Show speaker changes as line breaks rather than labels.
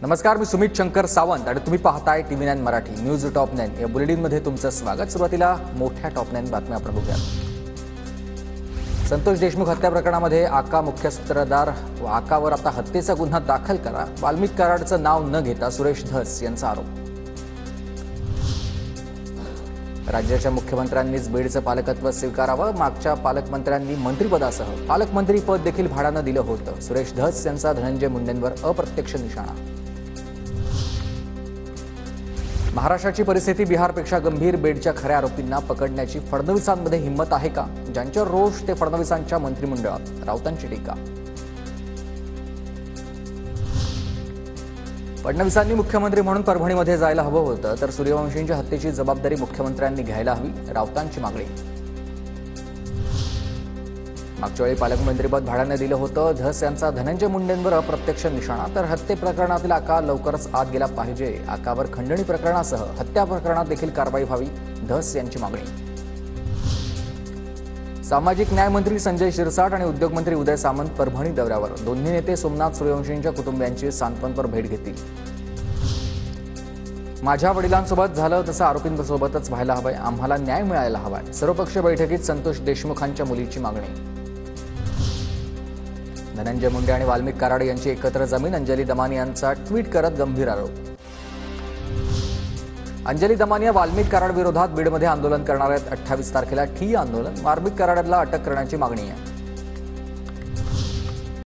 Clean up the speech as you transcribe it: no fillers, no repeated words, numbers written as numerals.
नमस्कार, मी सुमित शंकर सावंत आणि तुम्ही पाहताय TV9 मराठी न्यूज टॉप 9 या बुलेटिनमध्ये तुमचं स्वागत। सुरुवातीला मोठ्या टॉप 9 बातम्या आपण बघूया। संतोष देशमुख हत्या प्रकरणामध्ये आका मुख्य सूत्रधार व आकावर आता हत्येचा गुन्हा दाखल करा, वाल्मिक कराडचं नाव न घेता सुरेश धस यांचा आरोप। राज्याच्या मुख्यमंत्र्यांनीच बीडचं पालकत्व स्वीकारावं, मागच्या पालकमंत्र्यांनी मंत्रिपदासह पालकमंत्री पद देखील भाड्यानं दिलं होतं। सुरेश धस यांचा धनंजय मुंडेंवर अप्रत्यक्ष निशाणा। महाराष्ट्राची परिस्थिती बिहारपेक्षा गंभीर, बीडच्या खऱ्या आरोपींना पकडण्याची फडणवीसांमध्ये हिंमत आहे का? ज्यांच्यावर रोष ते फडणवीसांच्या मंत्रिमंडळात, राऊतांची टीका। फडणवीसांनी मुख्यमंत्री म्हणून परभणीमध्ये जायला हवं होतं, तर सूर्यवंशींच्या हत्येची जबाबदारी मुख्यमंत्र्यांनी घ्यायला हवी, राऊतांची मागणी। मागच्या वेळी पालकमंत्रीपद भाड्याने दिलं होतं, धस यांचा धनंजय मुंडेंवर अप्रत्यक्ष निशाणा। तर हत्ये प्रकरणातील आका लवकरच आत गेला पाहिजे, आकावर खंडणी प्रकरणासह हत्या प्रकरणात देखील कारवाई व्हावी, धस यांची मागणी। सामाजिक न्याय मंत्री संजय शिरसाट आणि उद्योगमंत्री उदय सामंत परभणी दौऱ्यावर, दोन्ही नेते सोमनाथ सूर्यवंशींच्या कुटुंबियांची सांत्वनपर भेट घेतील। माझ्या वडिलांसोबत झालं तसं आरोपींसोबतच व्हायला हवंय, आम्हाला न्याय मिळायला हवाय, सर्वपक्षीय बैठकीत संतोष देशमुखांच्या मुलीची मागणी। धनंजय मुंडे आणि वाल्मिक कराड यांची एकत्र जमीन, अंजली दमानियांचा ट्विट करत गंभीर आरोप। अंजली दमानिया वाल्मिक कराड विरोधात बीडमध्ये आंदोलन करणार आहेत। 28 तारखेला ठिय्या आंदोलन, वाल्मिक कराडला अटक करण्याची मागणी आहे।